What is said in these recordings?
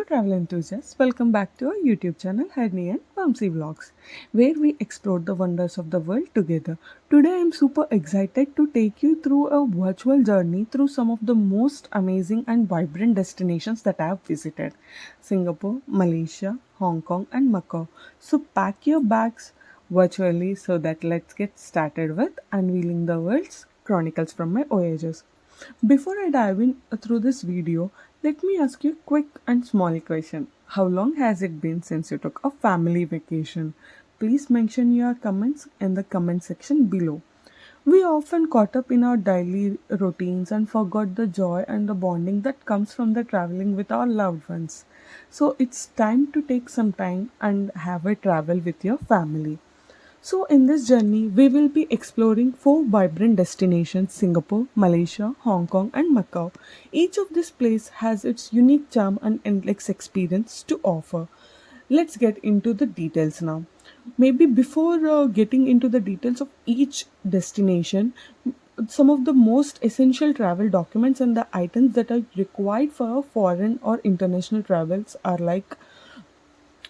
travel enthusiasts, welcome back to our YouTube channel Harni and Vamsi Vlogs, where we explore the wonders of the world together. Today I am super excited to take you through a virtual journey through some of the most amazing and vibrant destinations that I have visited: Singapore, Malaysia, Hong Kong, and Macau. So pack your bags virtually so that let's get started with unveiling the world's chronicles from my voyages. Before I dive in through this video, let me ask you a quick and small question. How long has it been since you took a family vacation? Please mention your comments in the comment section below. We often caught up in our daily routines and forgot the joy and the bonding that comes from the traveling with our loved ones. So it's time to take some time and have a travel with your family. So, in this journey, we will be exploring four vibrant destinations: Singapore, Malaysia, Hong Kong, and Macau. Each of these places has its unique charm and endless experience to offer. Let's get into the details now. Maybe before getting into the details of each destination, some of the most essential travel documents and the items that are required for foreign or international travels are like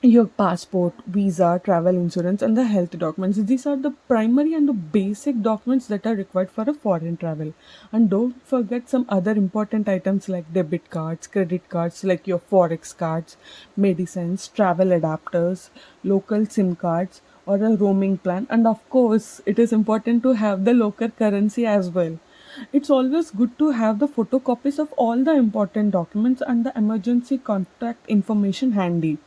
your passport, visa, travel insurance, and the health documents. These are the primary and the basic documents that are required for a foreign travel. And don't forget some other important items like debit cards, credit cards, like your forex cards, medicines, travel adapters, local SIM cards, or a roaming plan. And of course, it is important to have the local currency as well. It's always good to have the photocopies of all the important documents and the emergency contact information handy.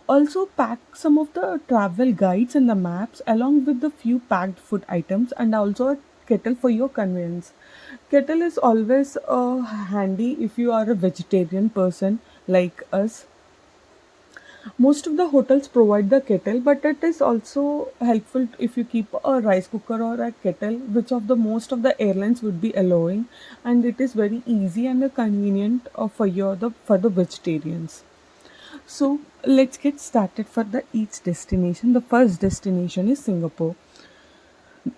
Also, pack some of the travel guides and the maps along with the few packed food items and also a kettle for your convenience. Kettle is always handy if you are a vegetarian person like us. Most of the hotels provide the kettle, but it is also helpful if you keep a rice cooker or a kettle, which of the most of the airlines would be allowing, and it is very easy and convenient for the vegetarians. So let's get started for the each destination. The first destination is Singapore.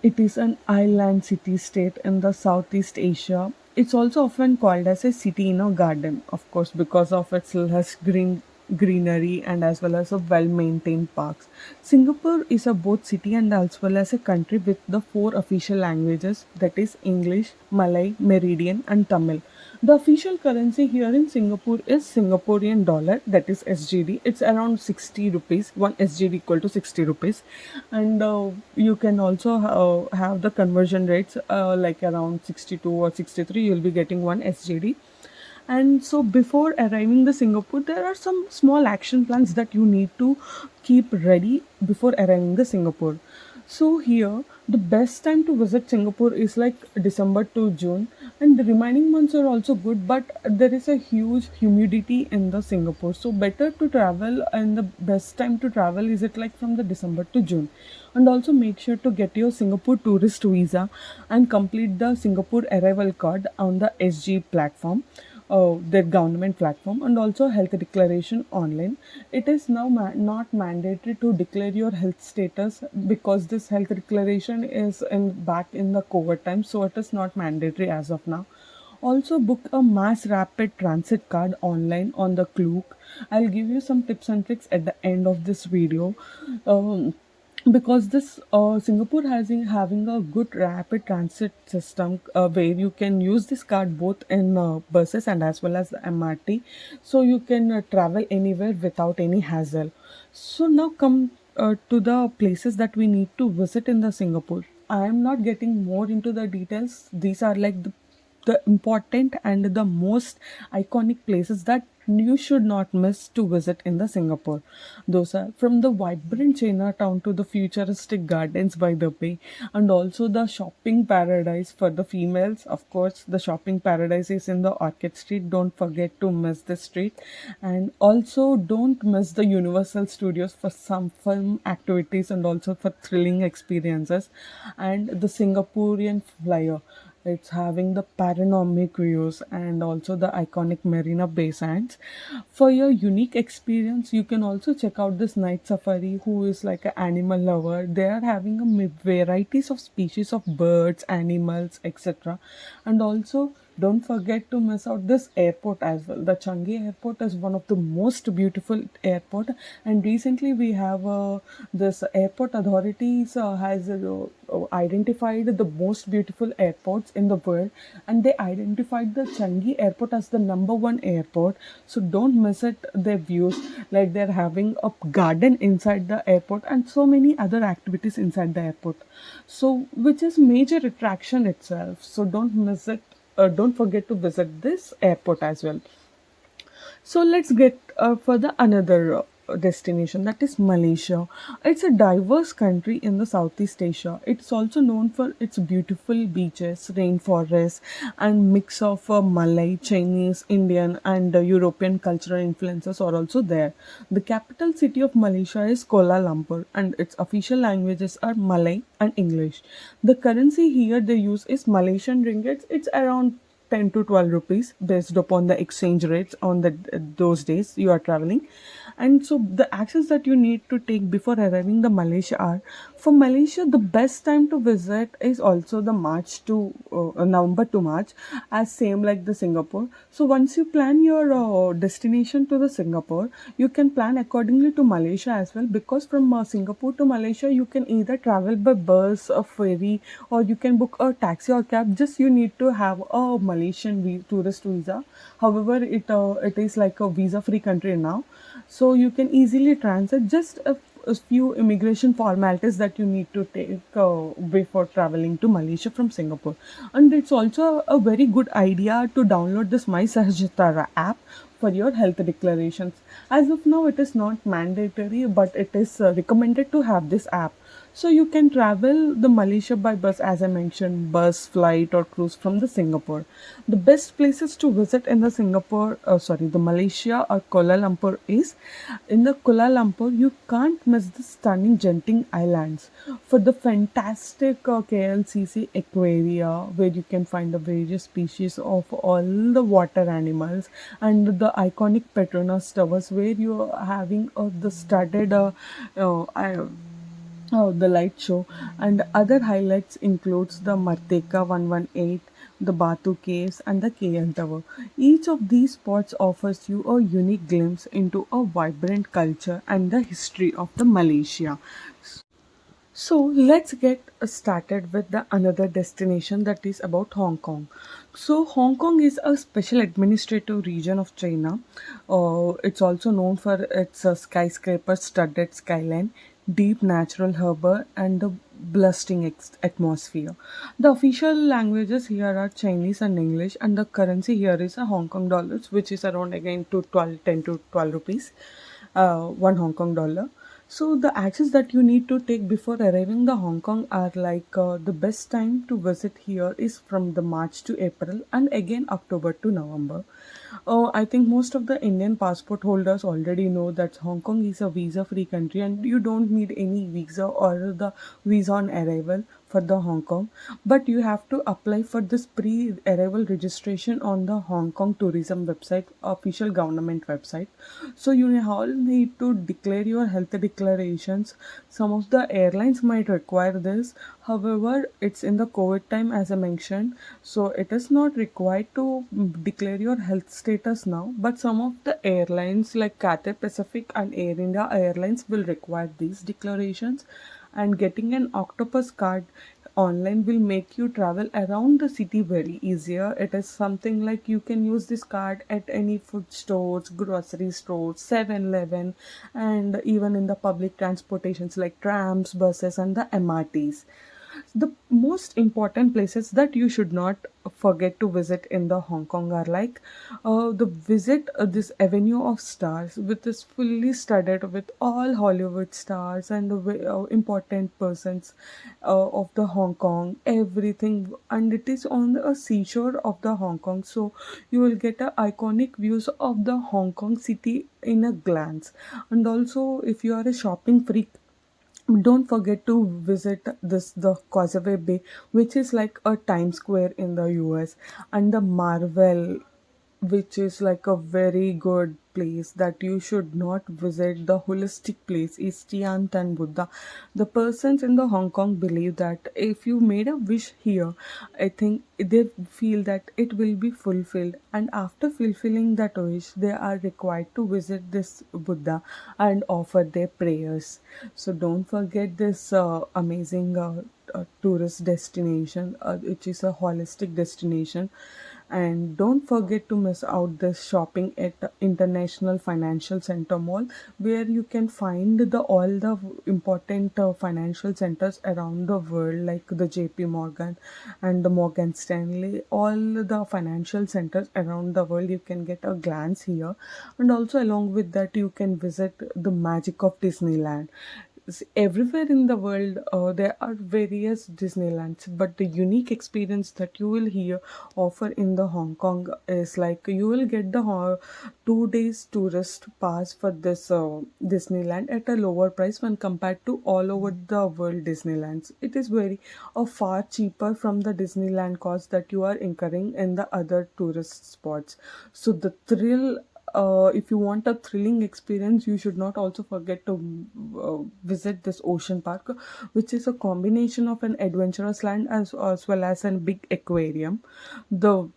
It is an island city state in the Southeast Asia. It's also often called as a city in a garden, of course, because of its lush greenery and as well as a well-maintained parks. Singapore is a both city and as well as a country with the four official languages, that is English, Malay, Meridian, and Tamil. The official currency here in Singapore is Singaporean dollar, that is SGD. It's around 60 rupees. One SGD equal to 60 rupees. And you can also have the conversion rates like around 62 or 63. You'll be getting one SGD. And so before arriving the Singapore, there are some small action plans that you need to keep ready before arriving the Singapore. So here, the best time to visit Singapore is like December to June, and the remaining months are also good, but there is a huge humidity in the Singapore. So better to travel, and the best time to travel is it like from the December to June. And also make sure to get your Singapore tourist visa and complete the Singapore arrival card on the SG platform, their government platform, and also health declaration online. It is now not mandatory to declare your health status because this health declaration is in back in the COVID time, so it is not mandatory as of now. Also book a mass rapid transit card online on the Klook. I'll give you some tips and tricks at the end of this video. Because this Singapore has having a good rapid transit system where you can use this card both in buses and as well as the MRT, so you can travel anywhere without any hassle. So now come to the places that we need to visit in the Singapore. I am not getting more into the details. These are like the important and the most iconic places that you should not miss to visit in the Singapore. Those are from the vibrant Chinatown to the futuristic gardens by the bay, and also the shopping paradise for the females. Of course, the shopping paradise is in the Orchid Street. Don't forget to miss the street, and also don't miss the Universal Studios for some film activities and also for thrilling experiences, and the Singaporean Flyer. It's having the panoramic views and also the iconic Marina Bay Sands. For your unique experience, you can also check out this night safari, who is like an animal lover. They are having a varieties of species of birds, animals, etc. And also Don't forget to miss out this airport as well. The Changi airport is one of the most beautiful airport, and recently we have this airport authorities has identified the most beautiful airports in the world, and they identified the Changi airport as the number one airport. So don't miss it. Their views, like they're having a garden inside the airport and so many other activities inside the airport. So which is major attraction itself. So don't miss it. Don't forget to visit this airport as well. So let's get further another destination, that is Malaysia. It's a diverse country in the Southeast Asia. It's also known for its beautiful beaches, rainforests, and mix of Malay, Chinese, Indian, and European cultural influences are also there. The capital city of Malaysia is Kuala Lumpur, and its official languages are Malay and English. The currency here they use is Malaysian ringgit. It's around 10 to 12 rupees based upon the exchange rates on those days you are traveling. And so the actions that you need to take before arriving the Malaysia are, for Malaysia the best time to visit is also the March to November to March, as same like the Singapore. So once you plan your destination to the Singapore, you can plan accordingly to Malaysia as well, because from Singapore to Malaysia you can either travel by bus or ferry, or you can book a taxi or cab. Just you need to have a Malaysian tourist visa. However, it is like a visa free country now, so you can easily transit. Just a few immigration formalities that you need to take before traveling to Malaysia from Singapore. And it's also a very good idea to download this MySafeTravel app for your health declarations. As of now, it is not mandatory, but it is recommended to have this app. So you can travel the Malaysia by bus, as I mentioned, bus, flight, or cruise from the Singapore. The best places to visit in the the Malaysia or Kuala Lumpur is, in the Kuala Lumpur you can't miss the stunning Genting Islands for the fantastic KLCC Aquaria, where you can find the various species of all the water animals, and the iconic Petronas Towers, where you are having the studded the light show. And other highlights includes the Marteka 118, the Batu Caves, and the KL Tower. Each of these spots offers you a unique glimpse into a vibrant culture and the history of the Malaysia. So let's get started with the another destination, that is about Hong Kong. So Hong Kong is a special administrative region of China. It's also known for its skyscraper studded skyline, deep natural harbor, and the blustering atmosphere. The official languages here are Chinese and English, and the currency here is a Hong Kong dollars, which is around again to 10 to 12 rupees, 1 Hong Kong dollar. So the actions that you need to take before arriving the Hong Kong are like, the best time to visit here is from the March to April, and again October to November. I think most of the Indian passport holders already know that Hong Kong is a visa-free country, and you don't need any visa or the visa on arrival for the Hong Kong. But you have to apply for this pre-arrival registration on the Hong Kong tourism website, official government website. So you all need to declare your health declarations. Some of the airlines might require this. However, it's in the COVID time, as I mentioned, so it is not required to declare your health status now. But some of the airlines like Cathay Pacific and Air India Airlines will require these declarations. And getting an Octopus card online will make you travel around the city very easier. It is something like you can use this card at any food stores, grocery stores, 7-Eleven, and even in the public transportations like trams, buses, and the MRTs. The most important places that you should not forget to visit in the Hong Kong are like, the visit this Avenue of Stars, which is fully studded with all Hollywood stars and the important persons of the Hong Kong, everything, and it is on a seashore of the Hong Kong. So you will get a iconic views of the Hong Kong city in a glance. And also, if you are a shopping freak, don't forget to visit this the Causeway Bay, which is like a Times Square in the US, and the Marvel. which is like a very good place that you should not visit. The holistic place is Tian Tan Buddha. The persons in the Hong Kong believe that if you made a wish here, I think they feel that it will be fulfilled, and after fulfilling that wish they are required to visit this Buddha and offer their prayers. So don't forget this amazing tourist destination, which is a holistic destination. And don't forget to miss out this shopping at the International Financial Center Mall, where you can find the all the important financial centers around the world, like the JP Morgan and the Morgan Stanley. All the financial centers around the world, you can get a glance here. And also along with that, you can visit the magic of Disneyland. Everywhere in the world there are various Disneylands, but the unique experience that you will hear offer in the Hong Kong is like you will get the 2 days tourist pass for this Disneyland at a lower price when compared to all over the world Disneylands. It is very far cheaper from the Disneyland cost that you are incurring in the other tourist spots. So the thrill, if you want a thrilling experience, you should not also forget to visit this ocean park, which is a combination of an adventurous land as well as a big aquarium. The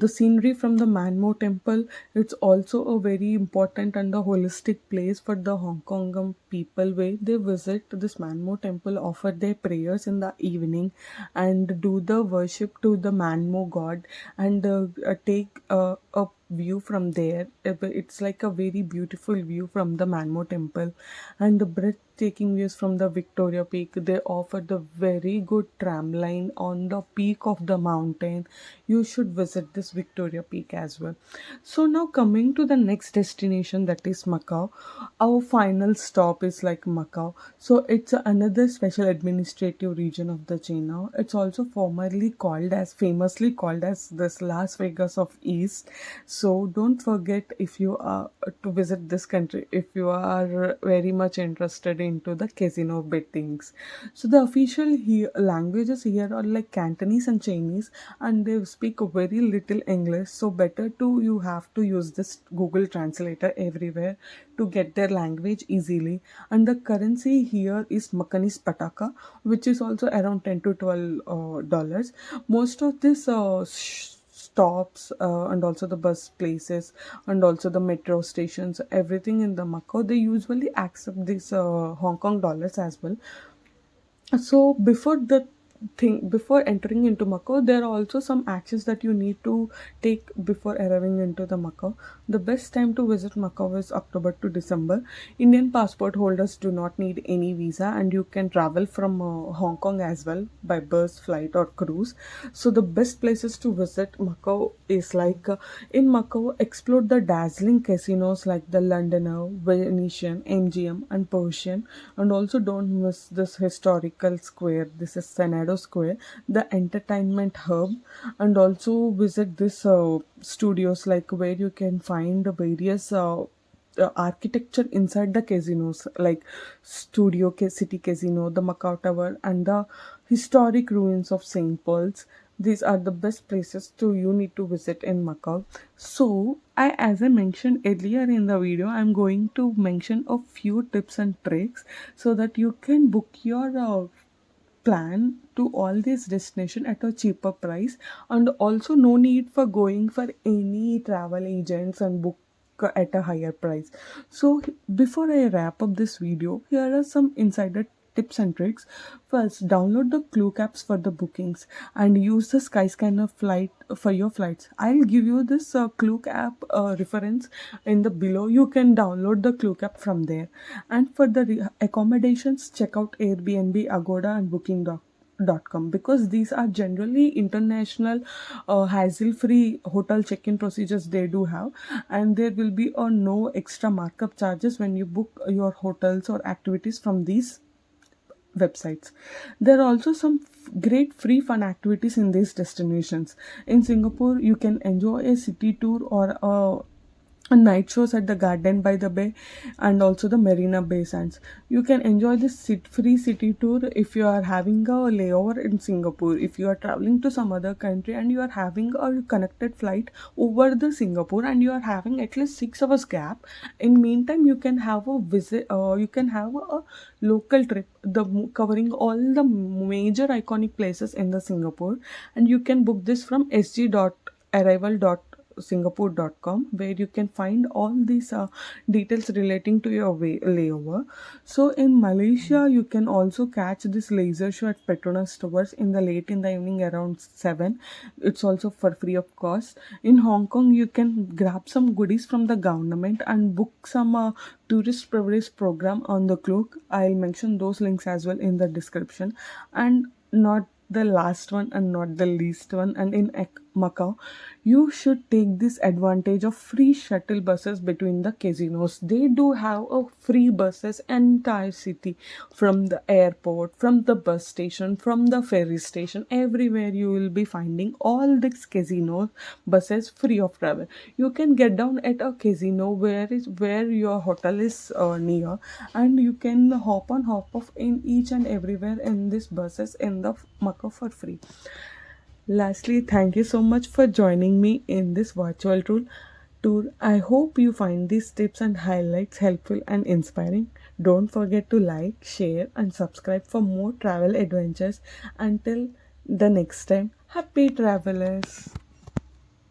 scenery from the Manmo Temple, it's also a very important and a holistic place for the Hong Kong people, where they visit this Manmo Temple, offer their prayers in the evening, and do the worship to the Manmo god, and take a view from there. It's like a very beautiful view from the Manmo Temple, and the breathtaking views from the Victoria Peak. They offer the very good tram line on the peak of the mountain. You should visit this Victoria Peak as well. So now coming to the next destination, that is Macau. Our final stop is like Macau. So it's another special administrative region of the China. It's also famously called as this Las Vegas of East. So don't forget, if you are to visit this country, if you are very much interested into the casino bettings. So the official languages here are like Cantonese and Chinese, and they speak very little English. So better to you have to use this Google Translator everywhere to get their language easily. And the currency here is Makanese Pataka, which is also around 10 to 12 dollars. Most of this stops and also the bus places and also the metro stations, everything in the Macau, they usually accept these Hong Kong dollars as well. So before entering into Macau, there are also some actions that you need to take before arriving into the Macau. The best time to visit Macau is October to December. Indian passport holders do not need any visa, and you can travel from Hong Kong as well by bus, flight, or cruise. So the best places to visit Macau is like in Macau, explore the dazzling casinos like the Londoner, Venetian, MGM, and Persian. And also don't miss this historical square. This is Senado Square, the entertainment hub. And also visit this studios, like where you can find the various architecture inside the casinos, like City Casino, the Macau Tower, and the historic ruins of St. Paul's. These are the best places to you need to visit in Macau. So, as I mentioned earlier in the video, I'm going to mention a few tips and tricks so that you can book your plan to all these destination at a cheaper price, and also no need for going for any travel agents and book at a higher price. So before I wrap up this video, here are some insider tips and tricks. First, download the Klook apps for the bookings and use the Skyscanner flight for your flights. I'll give you this Klook app reference in the below. You can download the Klook app from there. And for the accommodations, check out Airbnb, Agoda, and Booking.com, because these are generally international hassle free hotel check-in procedures they do have, and there will be no extra markup charges when you book your hotels or activities from these websites. There are also some great free fun activities in these destinations. In Singapore, you can enjoy a city tour or a night shows at the Garden by the Bay and also the Marina Bay Sands. You can enjoy this free city tour if you are having a layover in Singapore. If you are traveling to some other country and you are having a connected flight over the Singapore and you are having at least 6 hours gap, in meantime you can have a visit. You can have a local trip, covering all the major iconic places in the Singapore, and you can book this from sg.arrival.singapore.com, where you can find all these details relating to your layover. So in Malaysia you can also catch this laser show at Petronas Towers in the late in the evening around 7. It's also for free of cost. In Hong Kong you can grab some goodies from the government and book some tourist privilege program on the cloak. I'll mention those links as well in the description. And not the last one and not the least one, and in Macau, you should take this advantage of free shuttle buses between the casinos. They do have a free buses entire city, from the airport, from the bus station, from the ferry station, everywhere you will be finding all these casino buses free of travel. You can get down at a casino where your hotel is near, and you can hop on hop off in each and everywhere in these buses in the Macau for free. Lastly, thank you so much for joining me in this virtual tour. I hope you find these tips and highlights helpful and inspiring. Don't forget to like, share, and subscribe for more travel adventures. Until the next time, happy travelers!